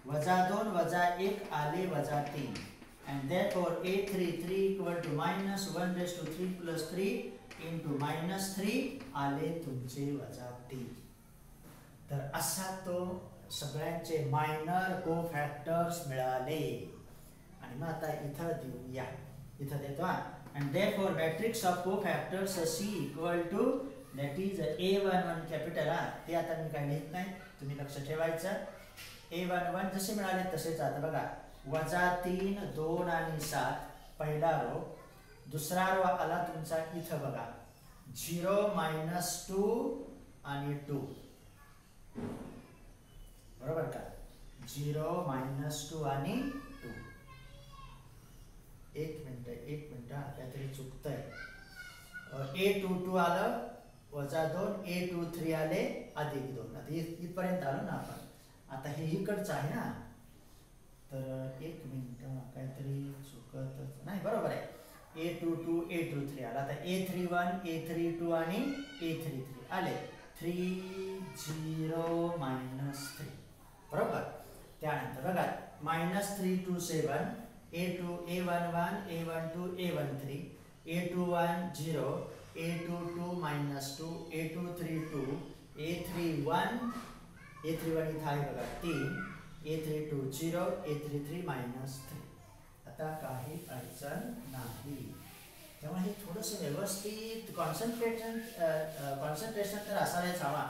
वजा 2 वजा 1 आले वजा 3. and therefore A33 equal to -1^3 plus 3 into -3 आले तुमचे वजा 3. तर असा तो सगळ्यांचे मायनर कोफॅक्टर्स मिळाले. आणि मग आता इथं देऊया. इथं देतो and therefore matrix of cofactors C equal to that is A11 capital R. ते आता मी काही लिहित नाही, तुम्ही लक्ष ठेवायचं. A11 जसे मिळाले तसेच. आता बघा वजा 3 2 आणि 7 पहिला रो. दुसरा रो आला तुमचा इथं बघा 0 -2 आणि 2 बरोबर का. 0 -2 आणि 2. एक मिनिट काहीतरी चुकतंय. A22 आलं वजा 2, A23 आले +2. आता इथपर्यंत आलो ना आपण. आता हे इकडचं आहे ना, तर एक मिनिट काहीतरी चुकतच नाही. बरोबर आहे. A22 A23 आला. आता A31 A32 आणि A33 आले 3 0 -3 बरोबर. त्यानंतर बघा -3 to 7 A11 A12 A13 A21 0 A22 -2 A23 2 A31 इथं आहे बघा 3 A32 0 A33 -3. आता काही अडचण नाही. तेव्हा हे थोडंसं व्यवस्थित कॉन्सन्ट्रेशन तर असायलाच हवा,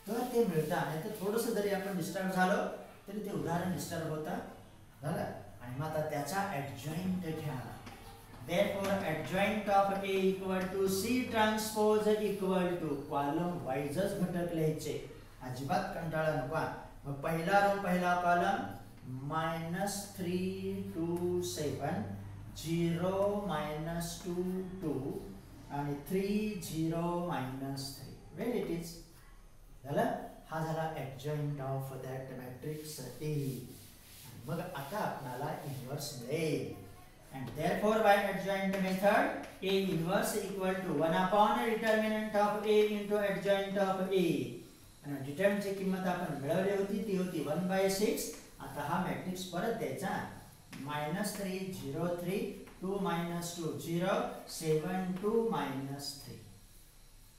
तर ते मिळतं. नाही तर थोडंसं जरी आपण डिस्टर्ब झालो तरी ते उदाहरण डिस्टर्ब होतं झालं. आणि मग आता त्याचा ॲडजॉइंट घ्या. Therefore adjoint of A equal to C transpose equal to column वाईजच घटक लिहायचे. अजिबात कंटाळा नको. मग पहिला रो पहिला कॉलम -3 to 7 0 -2 2 आणि 3 0 -3. वेल इट इज झालं. हा झाला ॲडजॉइंट ऑफ दॅट मॅट्रिक्स A. मग आता आपल्याला इन्व्हर्स मिळेल. and therefore by adjoint method A inverse equal to 1 upon determinant of A into adjoint of A. आणि डिटरमिनंट ची किंमत आपण मिळवली होती ती होती 1/6. आता हा मॅट्रिक्स परत द्यायचा -3 0 3 2 -2 0 7 2 -3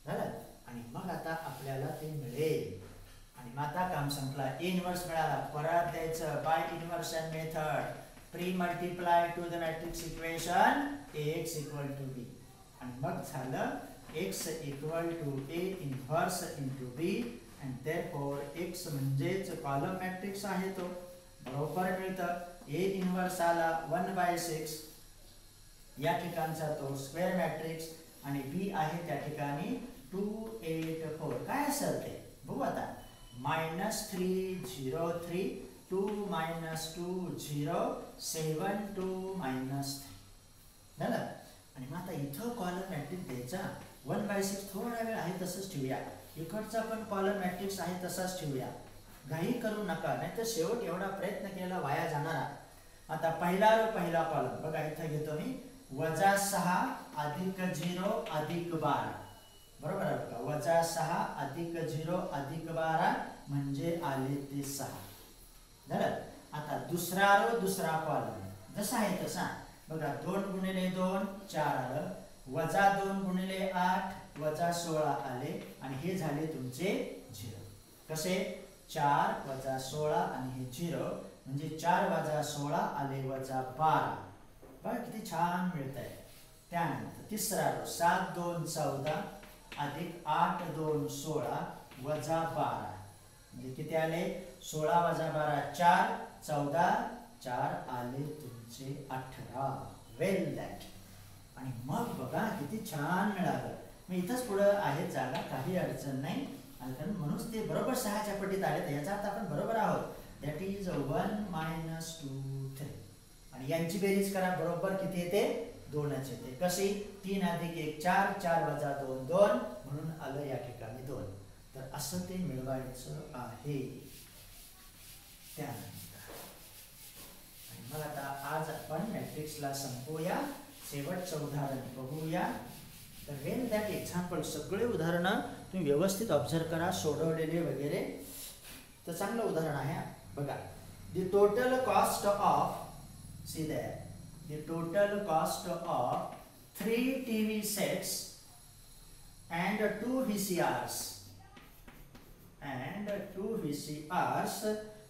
झालं. आणि मग आता आपल्याला ते मिळेल. आणि मग आता काम संपला. A इन्व्हर्स मिळाला. परत द्यायचं by inversion method pre-multiply to the matrix equation Ax equal to B. आणि मग झालं x equal to A inverse into B. and therefore x म्हणजेच कॉलम मॅट्रिक्स आहे तो बरोबर मिळतं. A इन्व्हर्स आला 1/6 या ठिकाणचा तो स्क्वेअर मॅट्रिक्स आणि B आहे त्या ठिकाणी 2 8 4. काय असेल ते बघू आता. -3 0 3 2 -2 0 7 2 -3 झालं. आणि मग आता इथं कॉलम मॅट्रिक्स द्यायचा 1/6 थोडा वेळ आहे तसंच ठेवूया. इकडचा पण कॉलम मॅट्रिक्स आहे तसाच ठेवूया. घाई करू नका, नाहीतर शेवट एवढा प्रयत्न केला वाया जाणारा. आता पहिला रो पहिला कॉलम बघा इथं घेतो मी -6 अधिक 0 अधिक 12 बरोबर आहे बघा. -6 अधिक 0 अधिक 12 म्हणजे आले ते 6 झालं. आता दुसरा रो दुसरा कॉलम जसा आहे तसा बघा 2 × 2 4 आलं. -2 × 8 -16 आले आणि हे झाले तुमचे 0. कसे 4 वजा 16 आणि हे 0 म्हणजे 4 वजा 16 आले वजा 12. बघा किती छान मिळत आहे. त्यानंतर तिसरा रो 7 2 14 अधिक 8 2 16 वजा 12 म्हणजे किती आले 16 वजा 12 4 14 4 आले तुमचे 18. वेल दॅट. आणि मग बघा किती छान मिळालं. मग इथंच पुढं आहे जागा, काही अडचण नाही. कारण म्हणूनच ते बरोबर 6च्या पटीत आले. याचा अर्थ आपण बरोबर आहोत. That is 1 - 2 3. आणि यांची बेरीज करा, बरोबर किती येते 2च येते. कशी 3 अधिक 1 4 4 वजा 2 2 म्हणून आलं या ठिकाणी 2. तर असं ते मिळवायचं आहे. त्यानंतर आणि मग आता आज आपण मॅट्रिक्सला संपवूया. शेवटचं उदाहरण बघूया. तर वेल दॅट एक्झाम्पल सगळे उदाहरणं तुम्ही व्यवस्थित ऑब्झर्व करा, सोडवलेले वगैरे. तर चांगलं उदाहरण आहे बघा. The total cost of see that the total cost of 3 TV sets and 2 VCRs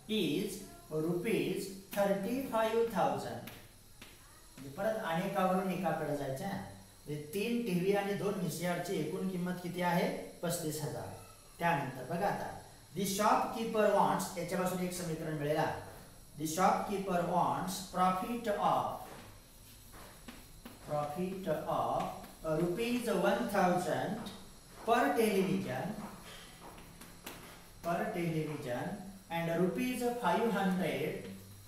is rupees 35,000. परत अनेकावरून एकाकडे जायचं. 3 TV आणि 2 VCR ची एकूण किंमत किती आहे 35,000. त्यानंतर बघा आता द शॉपकीपर वॉन्ट्स, याच्यापासून एक समीकरण मिळेल. The shopkeeper wants profit of rupees 1,000 per television and rupees 500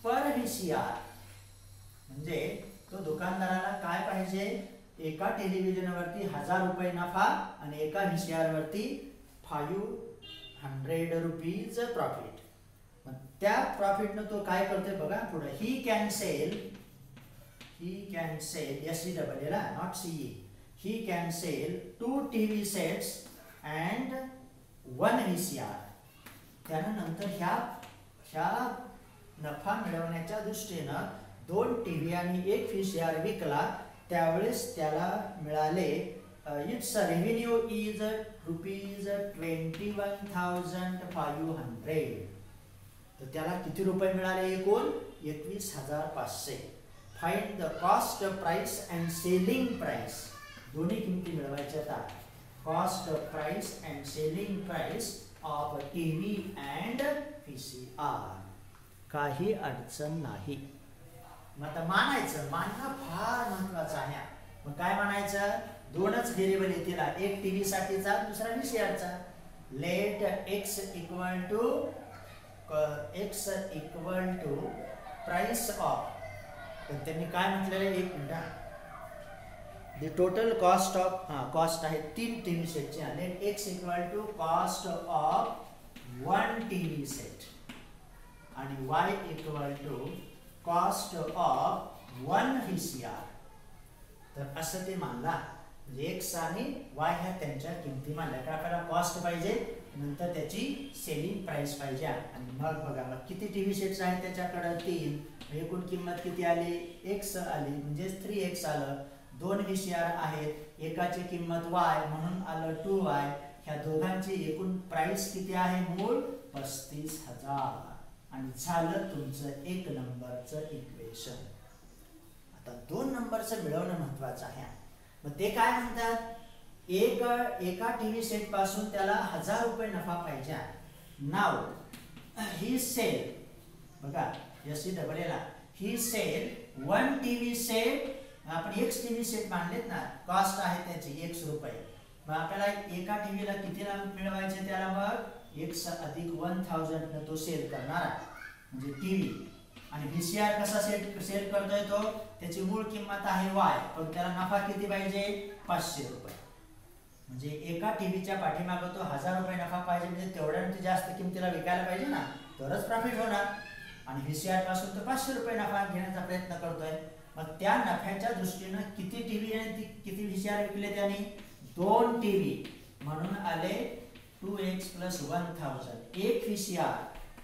per VCR. म्हणजे तो दुकानदाराला काय पाहिजे, एका टेलिव्हिजनवरती 1000 रुपये नफा आणि एका VCR वरती 500 रुपीज प्रॉफिट. त्या प्रॉफिटनं तो काय करतोय बघा पुढे. He can sell SEL not CE. He can sell 2 TV sets and 1 VCR. त्यानंतर ह्या नफा मिळवण्याच्या दृष्टीनं 2 TV आणि 1 VCR विकला. त्यावेळेस त्याला मिळाले इट्स रेव्हेन्यू इज रुपीज 21,500. तर त्याला किती रुपये मिळाले एकूण 21,500. Find the cost price and selling price. दोन्ही किमती मिळवायच्या आहेत. Cost price and selling price of TV and VCR. काही अडचण नाही. मग आता मानणं फार महत्वाचं आहे. मग काय मानायचं, 2च व्हेरिएबल येतील. एक TV साठीचा, दुसरा VCR चा. Let x equal to price of. त्यांनी काय म्हटलेलं आहे, एक minute. The total cost of cost आहे 3 TV सेटची. Let x equal to cost of 1 TV set आणि y equal to cost of 1 VCR. तर असं ते मानला. म्हणजे x आणि y ह्या त्यांच्या किमती मानल्या. तर आपल्याला कॉस्ट पाहिजे, नंतर त्याची सेलिंग प्राइस पाहिजे. आणि मग बघा मग किती TV सेट्स आहेत त्याच्याकडे 3. एकूण किंमत किती आली x आली, म्हणजे 3x आलं. 2 VCR आहेत, एकाची किंमत y म्हणून आलं 2y. ह्या दोघांची एकूण प्राइस किती आहे मूळ 35,000. आणि झालं तुमचं 1 नंबरचं इक्वेशन. आता 2 नंबरचं मिळवणं महत्वाचं आहे. मग ते काय म्हणतात, एका TV सेट पासून त्याला 1000 रुपये नफा पाहिजे. नाव ही सेल बघा SEL ही सेल 1 TV सेट. आपण एक TV सेट मानलेत ना, कॉस्ट आहे त्याची 100 रुपये. मग आपल्याला एका टीव्हीला कितीला मिळवायचे, त्याला मग 1 अधिक 1000 न तो सेल करणार म्हणजे टीव्ही. आणि VCR कसा सेल करतोय तो, त्याची मूळ किंमत आहे y, पण त्याला नफा किती पाहिजे 500 रुपये. म्हणजे एका टीव्हीच्या पाठीमागे तो 1000 रुपये नफा पाहिजे. म्हणजे तेवढ्याने जास्त किमतीला विकायला पाहिजे ना, तरच प्रॉफिट होणार. आणि VCR पासून तो 500 रुपये नफा घेण्याचा प्रयत्न करतोय. मग त्या नफ्याच्या दृष्टीने किती टीव्ही आणि किती VCR विकले त्याने, 2 टीव्ही म्हणून आले 2x + 1000. एक VCR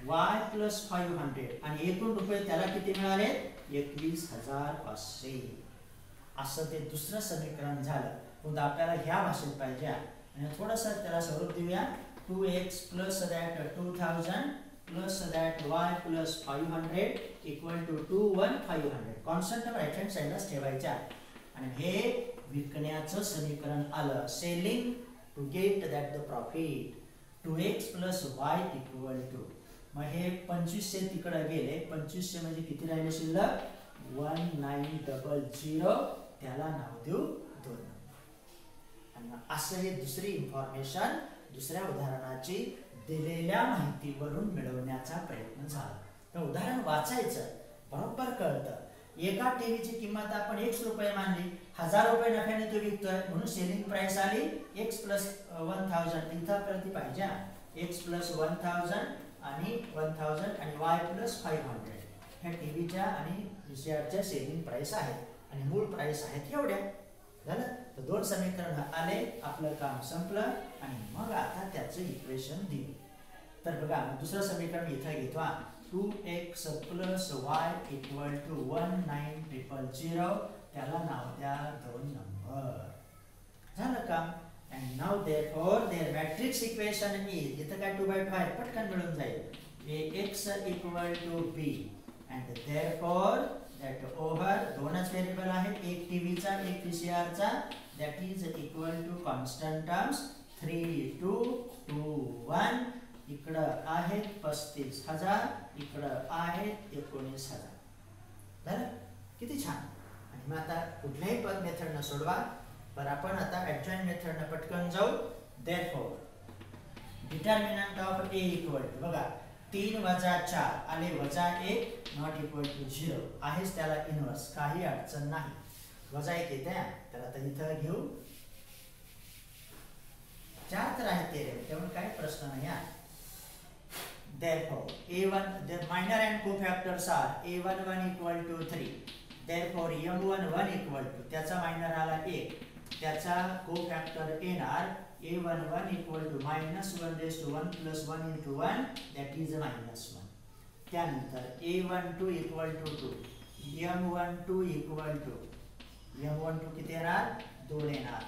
y + 500 आणि एकूण रुपये त्याला किती मिळाले 21,500. असं ते दुसरं समीकरण झालं. पण आपल्याला ह्या भाषेत पाहिजे आणि थोडंसं त्याला स्वरूप देऊया. 2x plus that 2000 plus that y plus 500 equal to 2,1,500. Constant right hand साईडलाच ठेवायच्या आणि हे विकण्याचं समीकरण आलं. Selling to get that the profit 2x plus y equal to, मग हे 2500 तिकडे गेले. 2500 म्हणजे किती राहिले शिल्लक? 1900. त्याला नाव देऊ 2. आणि असं हे दुसरी इन्फॉर्मेशन दुसऱ्या उदाहरणाची दिलेल्या माहितीवरून मिळवण्याचा प्रयत्न झाला. तर उदाहरण वाचायचं बरोबर कळतं. एका टीव्हीची किंमत आपण x रुपये मानली, 1000 रुपये नफ्याने तो विकतोय म्हणून सेलिंग प्राइस आली x plus 1000. इथं प्रति पाहिजे x plus 1000 आणि 1000 आणि y plus 500 ह्या टीव्हीच्या आणि VCRच्या सेलिंग प्राइस आहेत आणि मूळ प्राइस आहेत एवढ्या. झालं. तर 2 समीकरण आले, आपलं काम संपलं आणि मग आता त्याचं इक्वेशन दिले. तर बघा दुसरं समीकरण इथं घेतो. 2x plus y equal to 1900. त्याला नाव द्या 2 नंबर. झालं काम. and now therefore their matrix equation is, इथं काय 2/5 पटकन मिळून जाईल. x equal to b and therefore that over दोनच व्हेरिएबल आहे, एक टीव्हीचा एक VCRचा, that is equal to constant terms 3, 2, 2, 1. इकडं आहेत 35,000, इकडं आहेत 19,000. झालं. किती छान. आणि मग आता कुठल्याही पद मेथडनं सोडवा. पण आपण आता ॲडजॉइंट मेथडनं पटकन जाऊ. therefore determinant of a equal to, बघा 3 वजा 4 आले वजा 1 नॉट इक्वल टू 0 आहेच त्याला इनवर्स, काही अडचण नाही. वजा 1 येते. तर आता इथं घेऊ 4 तर आहे ते, त्यामुळे काही प्रश्न नाही. therefore a1 the minor and cofactors are a11 equal to 3. therefore m11 equal to, त्याचा मायनर आला 1, त्याचा कोफॅक्टर येणार a11 equal to -1 raised to 1 plus 1 into 1, that is -1. त्यानंतर a12 equal to 2, m12 equal to, m12 किती येणार? 2 येणार.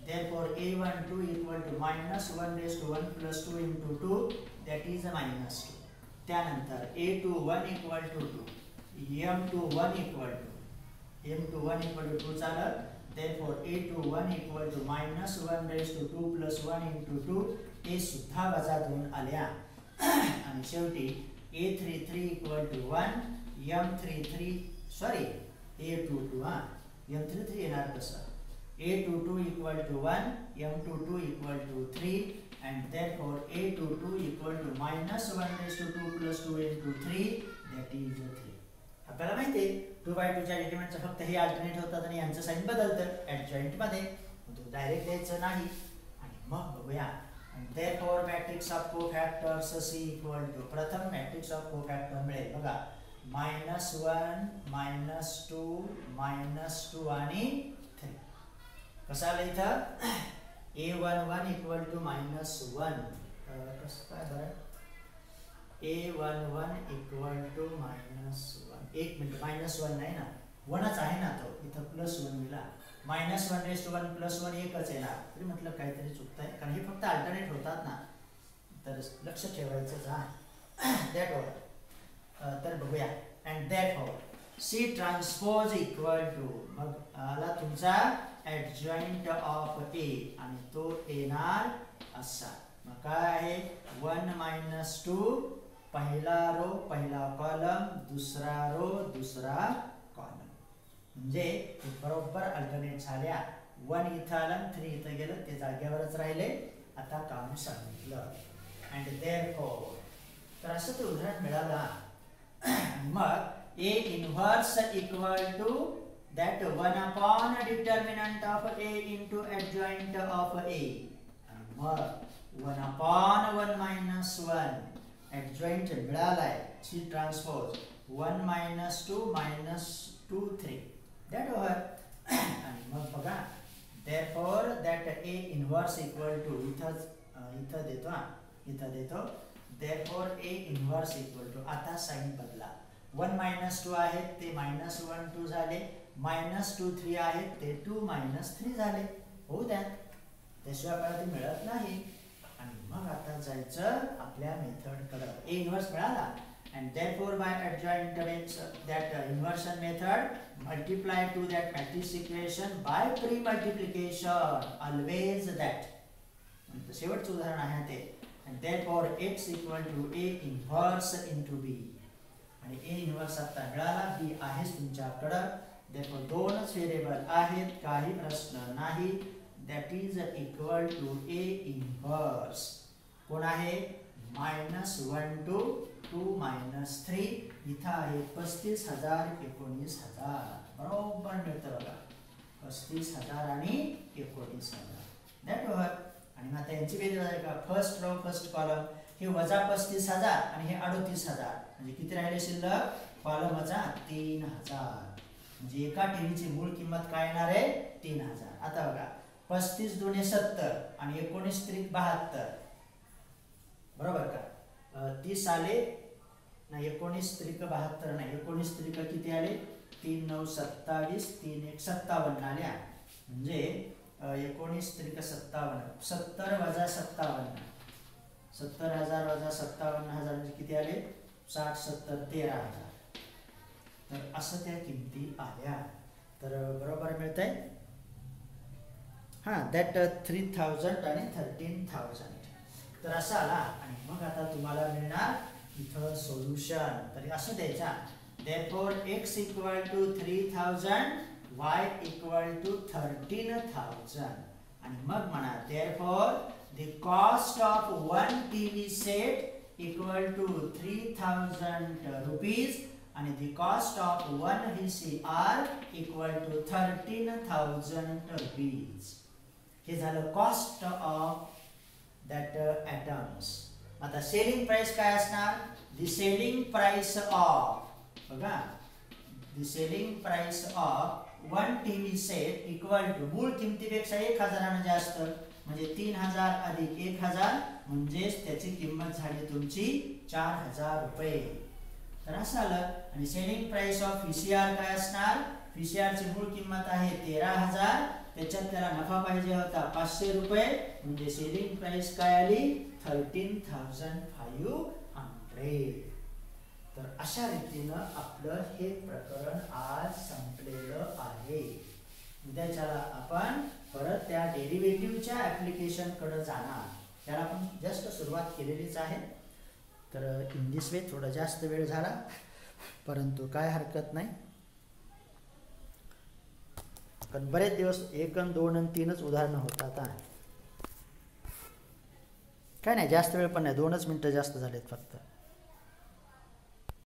therefore a12 equal to -1 raised to 1 plus 2 into 2, that is -2. त्यानंतर a21 equal to 2, m21 equal to 2 झालं. therefore a21 equal to -1 raised to 2 plus 1 into 2, हे सुद्धा वजा 2 आल्या. आणि शेवटी a33 equal to 1, m33 sorry a22 m33 येणार कसं? a22 equal to 1, m22 equal to 3, and therefore a22 equal to -1 raised to 2 plus 2 into 3, that is 3. आपल्याला माहिती आहे 2/2 च्या डिटरमिनंटचं फक्त हे अल्टरनेट होतात आणि यांचं साइन बदलतं ॲडजॉइंट मध्ये, तो डायरेक्ट द्यायचं नाही. आणि मग बघूया. and therefore matrix of cofactors c equal to, प्रथम मॅट्रिक्स ऑफ कोफॅक्टर मिळेल बघा -1 -2 -2 आणि 3. कसं आलं इथं? a11 equal to -1, कसं काय बरं? a11 equal to -1, एक मिनिट, -1 नाही ना, 1च आहे ना, तो इथं +1 मिळाला. -1 raised to 1 plus 1 एकच येणार. तरी म्हटलं काहीतरी चुकतंय, कारण हे फक्त अल्टरनेट होतात ना, तर लक्ष ठेवायचं दॅट ऑल. तर बघूया. and therefore c transpose equal to, मग आला तुमचा ॲडजॉइंट ऑफ a आणि तो येणार असा. मग काय आहे? 1 - 2, पहिला रो पहिला कॉलम, दुसरा रो दुसरा कॉलम, म्हणजे हे बरोबर अल्टरनेट झाल्या. 1 इथं आलं, 3 इथं गेलं, ते जागेवरच राहिले. आता काम सांगितलं. and therefore, तर असं ते उदाहरण मिळालं. मग a inverse equal to that 1 upon determinant of a into adjoint of a, मग 1 upon 1 minus 1 adjoint मिळालाय. c transpose 1 minus 2 minus 2 3, that over. आणि मग बघा therefore that a inverse equal to, इथं देतो therefore a inverse equal to, आता sign बदला. 1 minus 2 आहेत ते -1 2 झाले, -2 3 आहेत ते 2 - 3 झाले. होऊ द्या, त्याशिवाय आपल्याला ते मिळत नाही. आणि मग आता जायचं आपल्या मेथडकडे. ए इन्व्हर्स मिळाला and therefore by adjoint means that inversion method multiply to that matrix equation by pre-multiplication always that. म्हणजे शेवटचं उदाहरण आहे ते. and therefore x equal to a inverse into b. आणि a inverse आता मिळाला, b आहेच तुमच्याकडं. therefore दोनच व्हेरिएबल आहेत, काही प्रश्न नाही. that is equal to a inverse. कोण आहे? -1 to 2 - 3. इथं आहे 35,000 19,000. बरोबर मिळतं बघा, 35,000 आणि 19,000. That over. आणि मग आता यांची बेरीज आहे का? फर्स्ट रो फर्स्ट कॉलम हे वजा 35,000 आणि हे 38,000. म्हणजे किती राहिले शिल्लक? कॉलम वजा 3,000. म्हणजे एका टीव्हीची मूळ किंमत काय येणार आहे? 3,000. आता बघा 35 दुणे 70 आणि 19 त्रिक 72. बरोबर का? 30 आले नाही, 19 त्रिक 72 नाही, 19 त्रिक किती आले? 3 9 27, 3 1 57 आल्या. म्हणजे 19 त्रिक 57, 70 वजा 57, 70,000 वजा 57,000 म्हणजे किती आले? 60 70 13,000. तर असं त्या किमती आल्या. तर बरोबर मिळतंय. हां, दॅट 3,000 आणि 13,000. तर असं आला. आणि मग आता तुम्हाला मिळणार इथं सोल्युशन. तरी असं द्यायचा. therefore x equal to 3,000, y equal to 13,000. आणि मग म्हणा therefore the cost of one TV set equal to 3,000 rupees आणि the cost of one VCR equal to 13,000 rupees. हे झालं कॉस्ट ऑफ दॅट ॲटम्स. आता सेलिंग प्राइस काय असणार? The selling price of, बघा, the selling price of one TV set equal to मूळ किमतीपेक्षा 1,000 जास्त, म्हणजे 3,000 अधिक 1,000 म्हणजेच त्याची किंमत झाली तुमची 4,000 रुपये. तर असं आलं. आणि सेलिंग प्राइस ऑफ VCR काय असणार? VCR ची मूळ किंमत आहे 13,000, त्याच्यात त्याला नफा पाहिजे होता 500 रुपये, म्हणजे सेलिंग प्राइस काय आली? 13,500. तर अशा रीतीनं आपलं हे प्रकरण आज संपलेलं आहे. उद्याच्याला आपण परत त्या डेरिव्हेटिव्हच्या ऍप्लिकेशन कडे जाणार. त्याला आपण जस्ट सुरुवात केलेलीच आहे. तर इन दिस वे थोडा जास्त वेळ झाला, परंतु काय हरकत नाही, कारण बरेच दिवस 1 आणि 2 आणि 3च उदाहरणं होतात. काय नाही, जास्त वेळ पण नाही, 2च मिनिटं जास्त झालेत फक्त.